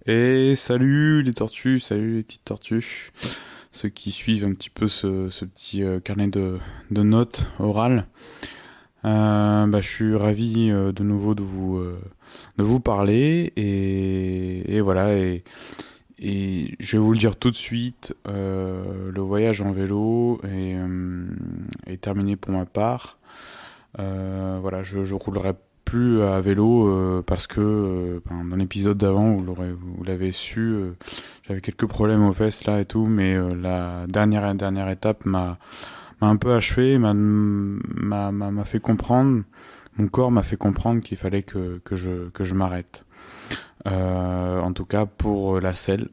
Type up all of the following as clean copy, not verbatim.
Et salut les tortues, salut les petites tortues, ceux qui suivent un petit peu ce petit carnet de notes orales. Je suis ravi de nouveau de vous parler et voilà et je vais vous le dire tout de suite, le voyage en vélo est terminé pour ma part. Voilà, je roulerai plus à vélo parce que dans l'épisode d'avant, vous l'avez su, j'avais quelques problèmes aux fesses là et tout, mais la dernière étape m'a un peu achevé, m'a fait comprendre, mon corps m'a fait comprendre qu'il fallait que je m'arrête. En tout cas pour la selle.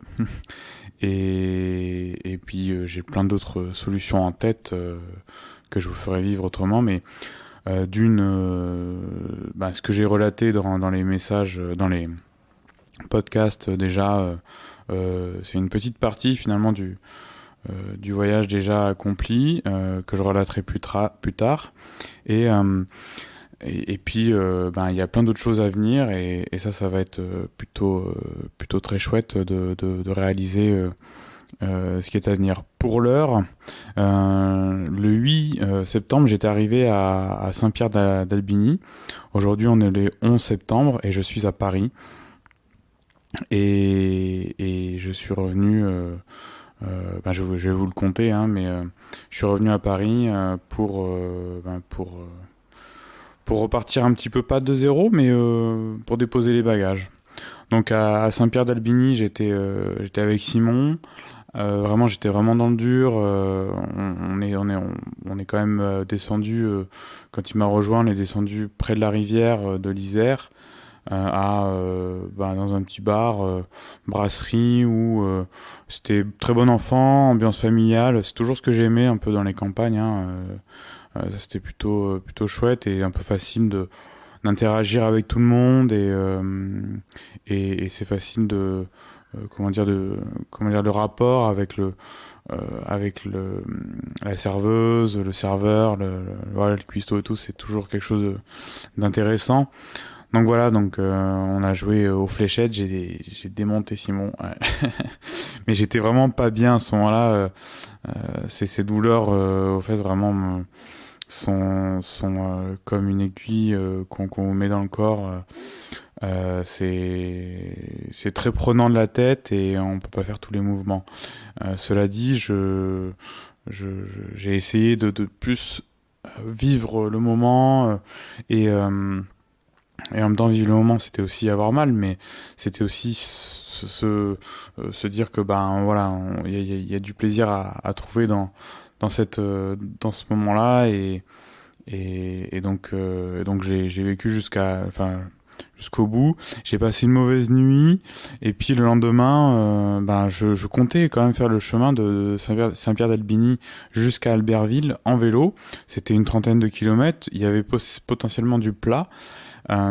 Et puis j'ai plein d'autres solutions en tête que je vous ferai vivre autrement, mais ce que j'ai relaté dans les messages, dans les podcasts déjà, c'est une petite partie finalement du voyage déjà accompli que je relaterai plus tard. Et, euh, et puis, il y a plein d'autres choses à venir et ça va être plutôt très chouette de réaliser ce qui est à venir. Pour l'heure, le 8 septembre, j'étais arrivé à Saint-Pierre d'Albigny. Aujourd'hui, on est le 11 septembre et je suis à Paris. Et je suis revenu, je vais vous le compter, hein, mais je suis revenu à Paris pour repartir un petit peu, pas de zéro, mais pour déposer les bagages. Donc à Saint-Pierre d'Albigny, j'étais avec Simon. Vraiment, j'étais vraiment dans le dur. On est quand même descendu quand il m'a rejoint. On est descendu près de la rivière de l'Isère dans un petit bar, brasserie où c'était très bon enfant, ambiance familiale. C'est toujours ce que j'aimais un peu dans les campagnes. Ça, c'était plutôt chouette et un peu facile de d'interagir avec tout le monde et c'est facile de comment dire le rapport avec la serveuse, le serveur, voilà, le cuistot et tout, c'est toujours quelque chose d'intéressant. Donc voilà, on a joué aux fléchettes, j'ai démonté Simon, ouais. Mais j'étais vraiment pas bien à ce moment-là. Ces douleurs aux fesses vraiment sont comme une aiguille qu'on vous met dans le corps. C'est très prenant de la tête et on peut pas faire tous les mouvements. Cela dit, j'ai essayé de plus vivre le moment et euh, et en même temps vivre le moment, c'était aussi avoir mal, mais c'était aussi se dire que ben voilà, il y a du plaisir à trouver dans ce moment-là et donc j'ai vécu jusqu'au bout. J'ai passé une mauvaise nuit et puis le lendemain, je comptais quand même faire le chemin de Saint-Pierre d'Albigny jusqu'à Albertville en vélo. C'était une trentaine de kilomètres. Il y avait potentiellement du plat.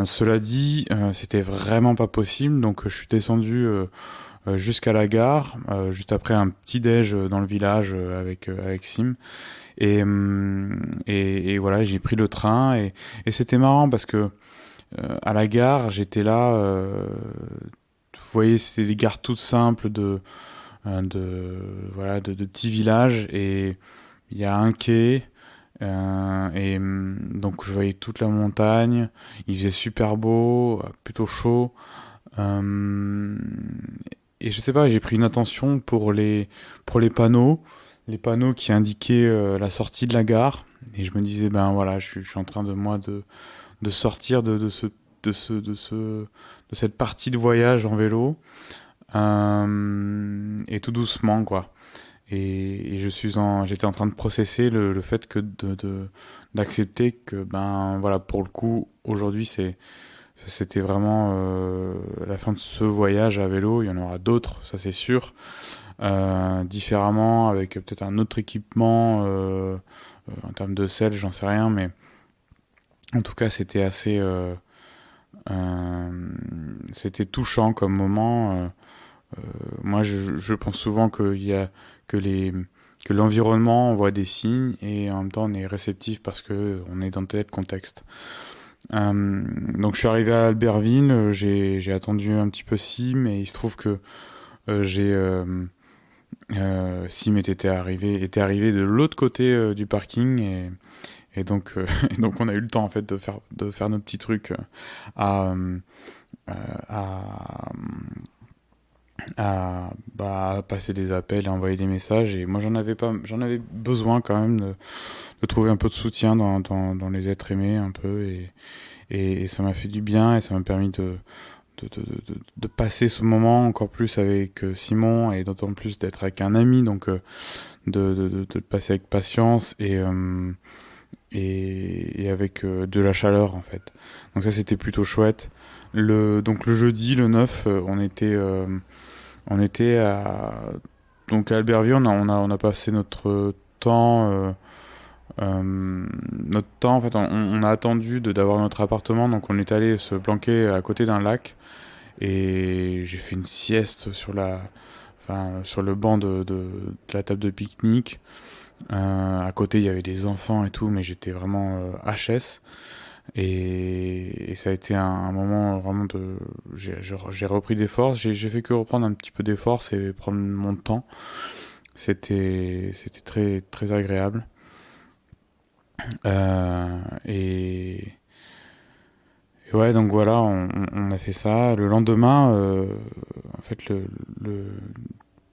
Cela dit, c'était vraiment pas possible, donc je suis descendu jusqu'à la gare, juste après un petit déj dans le village avec Sim, et voilà, j'ai pris le train et c'était marrant parce que à la gare, j'étais là, vous voyez, c'était des gares toutes simples de petits villages et il y a un quai. Donc je voyais toute la montagne, il faisait super beau, plutôt chaud. Euh, et je sais pas, j'ai pris une attention pour les panneaux qui indiquaient la sortie de la gare. Et je me disais ben voilà, je suis en train de sortir de cette partie de voyage en vélo et tout doucement quoi. Et j'étais en train de processer le fait d'accepter que ben voilà pour le coup aujourd'hui c'était vraiment la fin de ce voyage à vélo. Il y en aura d'autres, ça c'est sûr, différemment avec peut-être un autre équipement en termes de selle, j'en sais rien, mais en tout cas euh, c'était touchant comme moment. Moi, je pense souvent que les que l'environnement envoie des signes et en même temps on est réceptif parce que on est dans tel contexte. Donc je suis arrivé à Albertville, j'ai attendu un petit peu Sim et il se trouve que j'ai Sim était arrivé de l'autre côté du parking et donc et donc on a eu le temps en fait de faire nos petits trucs à à à passer des appels et envoyer des messages et moi j'en avais besoin quand même de trouver un peu de soutien dans les êtres aimés un peu et ça m'a fait du bien et ça m'a permis de passer ce moment encore plus avec Simon et d'autant plus d'être avec un ami donc de le passer avec patience et avec de la chaleur en fait. Donc ça c'était plutôt chouette. Donc le jeudi, le 9, on était donc à Albertville, on a passé notre temps en fait, on a attendu d'avoir notre appartement, donc on est allé se planquer à côté d'un lac et j'ai fait une sieste sur le banc de la table de pique-nique. À côté, il y avait des enfants et tout, mais j'étais vraiment HS. Et ça a été un moment vraiment j'ai repris des forces. J'ai fait que reprendre un petit peu des forces et prendre mon temps. C'était très, très agréable. Euh, et, et ouais, donc voilà, on a fait ça. Le lendemain, en fait,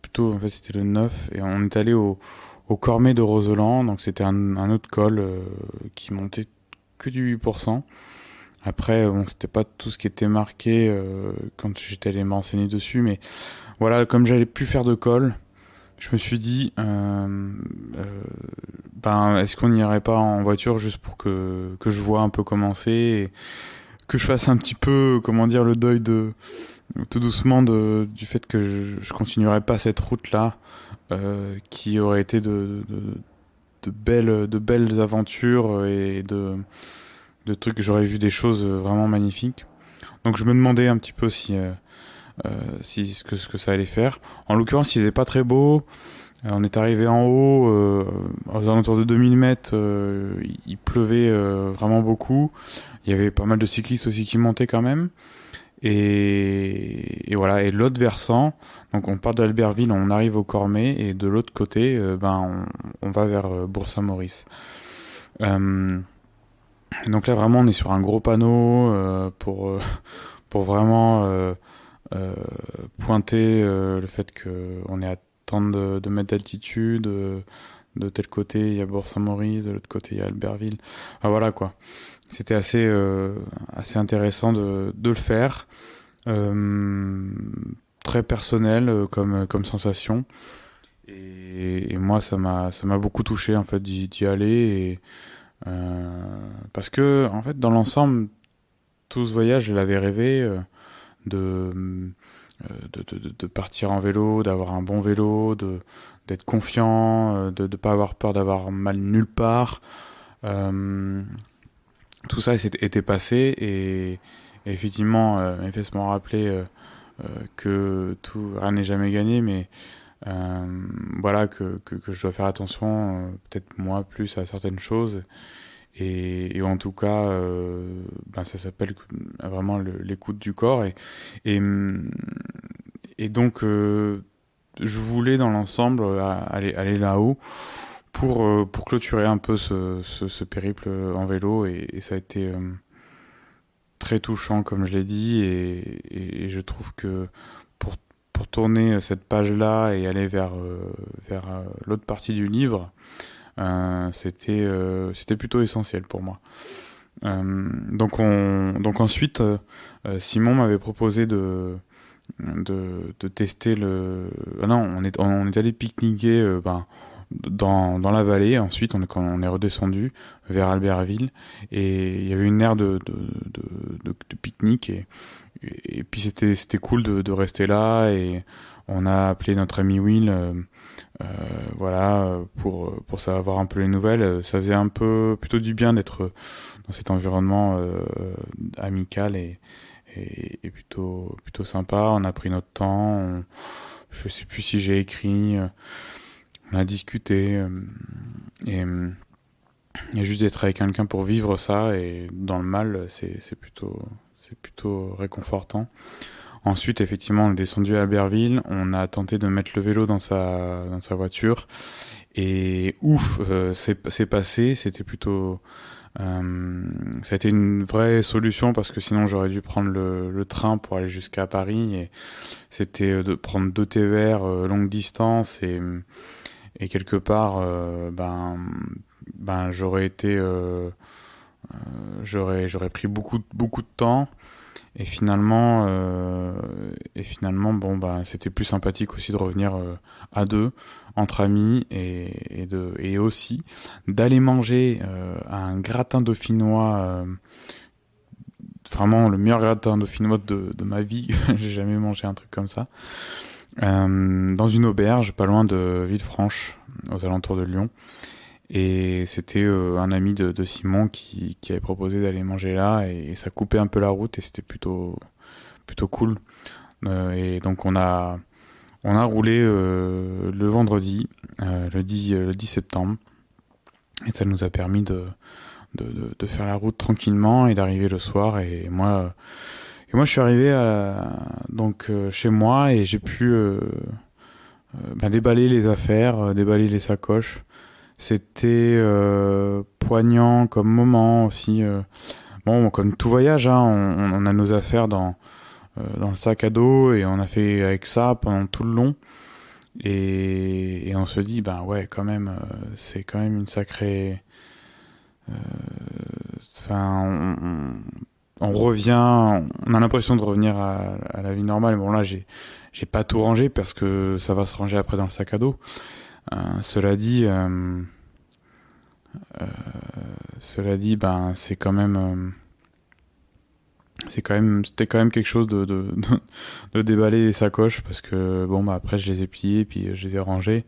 plutôt, en fait, c'était le 9 et on est allé au Cormet de Roseland. Donc c'était un autre col qui montait que du 8%. Après, bon, c'était pas tout ce qui était marqué quand j'étais allé m'enseigner dessus, mais voilà, comme j'allais plus faire de col, je me suis dit, ben, est-ce qu'on n'irait pas en voiture juste pour que je vois un peu comment c'est et que je fasse un petit peu, comment dire, le deuil tout doucement du fait que je continuerais pas cette route-là, qui aurait été de belles aventures et de trucs que j'aurais vu des choses vraiment magnifiques. Donc je me demandais un petit peu si ce que ça allait faire. En l'occurrence, il faisait pas très beau. On est arrivé en haut, aux alentours de 2000 mètres, il pleuvait vraiment beaucoup. Il y avait pas mal de cyclistes aussi qui montaient quand même. Et voilà. Et l'autre versant, donc on part d'Albertville, on arrive au Cormet, et de l'autre côté, ben on va vers Bourg-Saint-Maurice. Euh, donc là vraiment on est sur un gros panneau pour vraiment euh, pointer le fait qu'on est à tant de mètres d'altitude. De tel côté il y a Bourg-Saint-Maurice, de l'autre côté il y a Albertville. Ah, voilà quoi. C'était assez intéressant de le faire. Euh, Très personnel comme sensation. Et moi ça m'a beaucoup touché en fait d'y aller parce que en fait dans l'ensemble tout ce voyage je l'avais rêvé de, de partir en vélo, d'avoir un bon vélo, d'être confiant, de pas avoir peur d'avoir mal nulle part. Euh, Tout ça était passé et effectivement, mes fesses m'ont rappelé que rien n'est jamais gagné, mais voilà que je dois faire attention, peut-être moi plus à certaines choses et en tout cas, ben ça s'appelle vraiment l'écoute du corps et, et donc je voulais dans l'ensemble aller là-haut pour clôturer un peu ce périple en vélo et ça a été très touchant comme je l'ai dit et je trouve que pour, pour tourner cette page-là et aller vers l'autre partie du livre, c'était plutôt essentiel pour moi. Donc ensuite, Simon m'avait proposé de tester Ah non, on est allé pique-niquer ben, dans la vallée. Ensuite, quand on est redescendu vers Albertville et il y avait une aire de pique-nique et puis c'était cool de rester là et on a appelé notre ami Will voilà pour savoir un peu les nouvelles. Ça faisait un peu plutôt du bien d'être dans cet environnement amical et plutôt sympa. On a pris notre temps. Je sais plus si j'ai écrit. On a discuté et Et juste d'être avec quelqu'un pour vivre ça et dans le mal, c'est plutôt réconfortant. Ensuite, effectivement, on est descendu à Albertville, on a tenté de mettre le vélo dans sa voiture et ouf, c'est passé, c'était plutôt ça a été une vraie solution parce que sinon j'aurais dû prendre le train pour aller jusqu'à Paris et c'était de prendre 2 TER longue distance et quelque part j'aurais été j'aurais pris beaucoup de temps et finalement bon c'était plus sympathique aussi de revenir à deux entre amis et aussi d'aller manger un gratin dauphinois vraiment le meilleur gratin dauphinois de ma vie. J'ai jamais mangé un truc comme ça dans une auberge pas loin de Villefranche aux alentours de Lyon. Et c'était un ami de Simon qui avait proposé d'aller manger là et ça coupait un peu la route et c'était plutôt cool. Et donc on a roulé le vendredi, le 10 septembre et ça nous a permis de faire la route tranquillement et d'arriver le soir et moi je suis arrivé chez moi et j'ai pu déballer les affaires, déballer les sacoches. C'était poignant comme moment aussi. Bon, comme tout voyage, hein, on a nos affaires dans le sac à dos et on a fait avec ça pendant tout le long. Et on se dit, ouais, quand même, c'est quand même une sacrée. Enfin, on revient, on a l'impression de revenir à la vie normale. Bon là, j'ai pas tout rangé parce que ça va se ranger après dans le sac à dos. Cela dit, c'était quand même quelque chose de déballer les sacoches parce que après je les ai pliées puis je les ai rangées.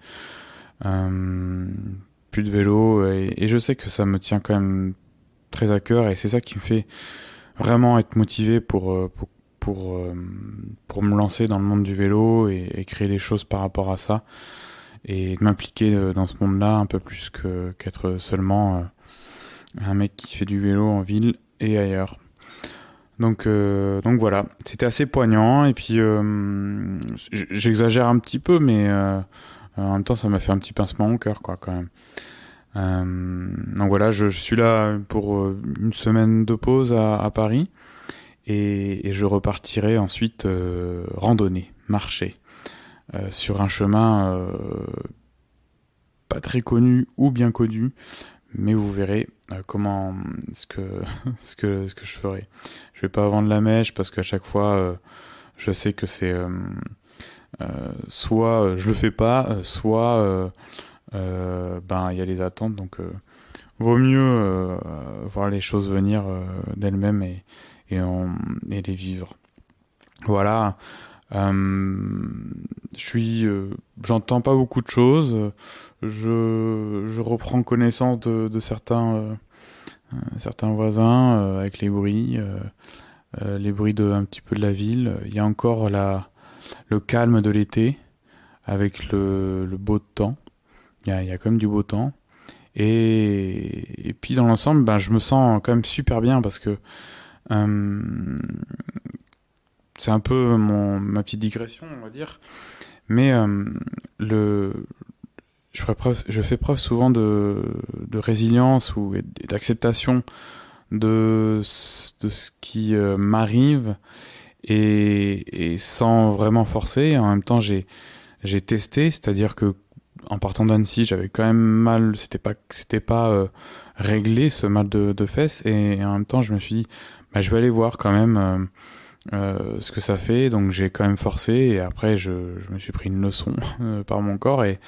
Plus de vélo et je sais que ça me tient quand même très à cœur et c'est ça qui me fait vraiment être motivé pour me lancer dans le monde du vélo et créer des choses par rapport à ça et de m'impliquer dans ce monde-là un peu plus qu'être seulement un mec qui fait du vélo en ville et ailleurs. Donc voilà, c'était assez poignant et puis j'exagère un petit peu mais en même temps ça m'a fait un petit pincement au cœur quoi quand même. Donc voilà, je suis là pour une semaine de pause à Paris et je repartirai ensuite randonner, marcher sur un chemin pas très connu ou bien connu, mais vous verrez comment ce que je ferai. Je vais pas vendre la mèche parce qu'à chaque fois je sais que c'est soit je le fais pas, soit il y a les attentes, donc vaut mieux voir les choses venir d'elles-mêmes et les vivre. Voilà. J'entends pas beaucoup de choses. Je reprends connaissance de certains voisins avec les bruits un petit peu de la ville. Il y a encore le calme de l'été avec le beau temps. Il y a quand même du beau temps. Et puis dans l'ensemble, je me sens quand même super bien parce que c'est un peu ma petite digression, on va dire. Mais je fais preuve souvent de résilience et d'acceptation de ce qui m'arrive et sans vraiment forcer. En même temps, j'ai testé, c'est-à-dire que en partant d'Annecy, j'avais quand même mal, c'était pas réglé ce mal de fesses et en même temps, je me suis dit je vais aller voir quand même ce que ça fait, donc j'ai quand même forcé et après je me suis pris une leçon par mon corps et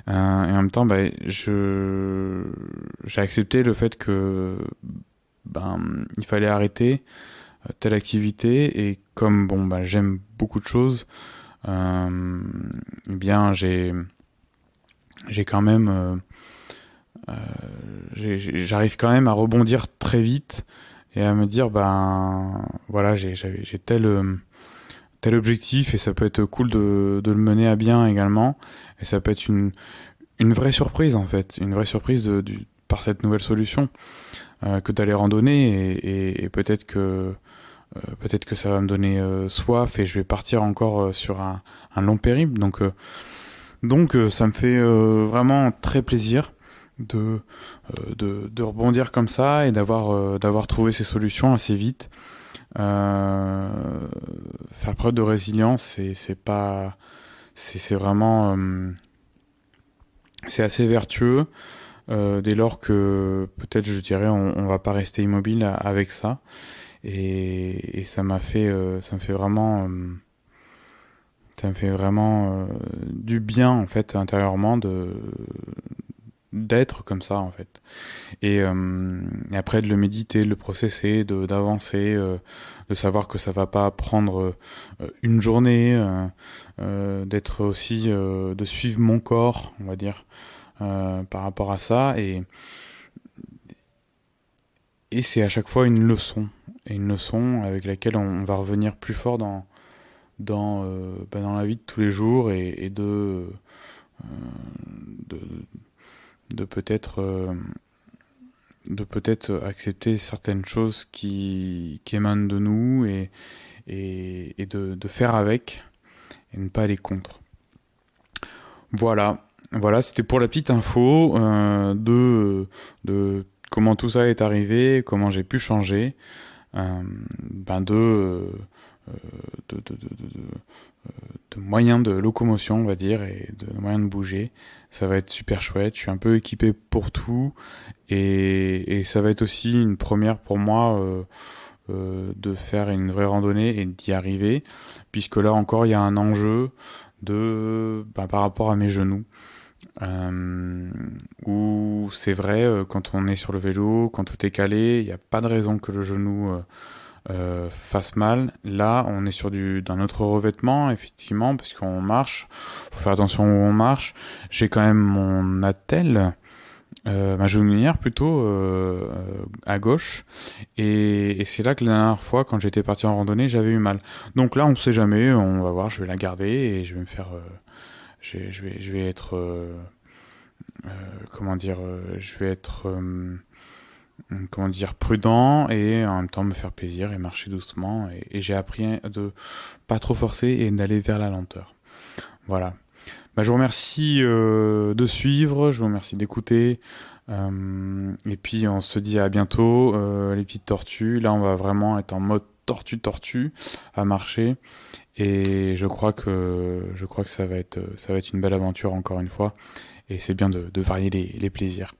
en même temps j'ai accepté le fait que il fallait arrêter telle activité et comme j'aime beaucoup de choses j'ai quand même j'arrive quand même à rebondir très vite et à me dire voilà j'ai tel objectif et ça peut être cool de le mener à bien également et ça peut être une vraie surprise en fait, une vraie surprise par cette nouvelle solution que d'aller randonner et peut-être que ça va me donner soif et je vais partir encore sur un long périple. Donc ça me fait vraiment très plaisir de rebondir comme ça et d'avoir trouvé ces solutions assez vite. Faire preuve de résilience, c'est vraiment c'est assez vertueux dès lors que peut-être je dirais on va pas rester immobile avec ça et ça me fait vraiment du bien en fait intérieurement d'être comme ça en fait et après de le méditer, de le processer, d'avancer, de savoir que ça va pas prendre une journée, d'être aussi de suivre mon corps, on va dire, par rapport à ça et c'est à chaque fois une leçon et une leçon avec laquelle on va revenir plus fort dans la vie de tous les jours et de, de peut-être accepter certaines choses qui émanent de nous et de faire avec et ne pas aller contre. Voilà, c'était pour la petite info de comment tout ça est arrivé, comment j'ai pu changer, de moyens de locomotion, on va dire, et de moyens de bouger. Ça va être super chouette. Je suis un peu équipé pour tout, et ça va être aussi une première pour moi de faire une vraie randonnée et d'y arriver, puisque là encore il y a un enjeu par rapport à mes genoux. Où c'est vrai, quand on est sur le vélo, quand tout est calé, il n'y a pas de raison que le genou fasse mal. Là, on est sur d'un autre revêtement, effectivement, parce qu'on marche. Faut faire attention où on marche. J'ai quand même mon attelle, ma genouillère plutôt, à gauche. Et c'est là que la dernière fois, quand j'étais parti en randonnée, j'avais eu mal. Donc là, on sait jamais. On va voir. Je vais la garder et je vais me faire. Je vais être. Comment dire Je vais être. Comment dire, prudent et en même temps me faire plaisir et marcher doucement et j'ai appris de pas trop forcer et d'aller vers la lenteur. Voilà. Je vous remercie de suivre, je vous remercie d'écouter et puis on se dit à bientôt les petites tortues. Là on va vraiment être en mode tortue à marcher et je crois que ça va être une belle aventure encore une fois et c'est bien de varier les plaisirs.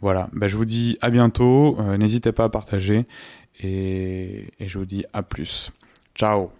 Voilà, je vous dis à bientôt, n'hésitez pas à partager et je vous dis à plus. Ciao.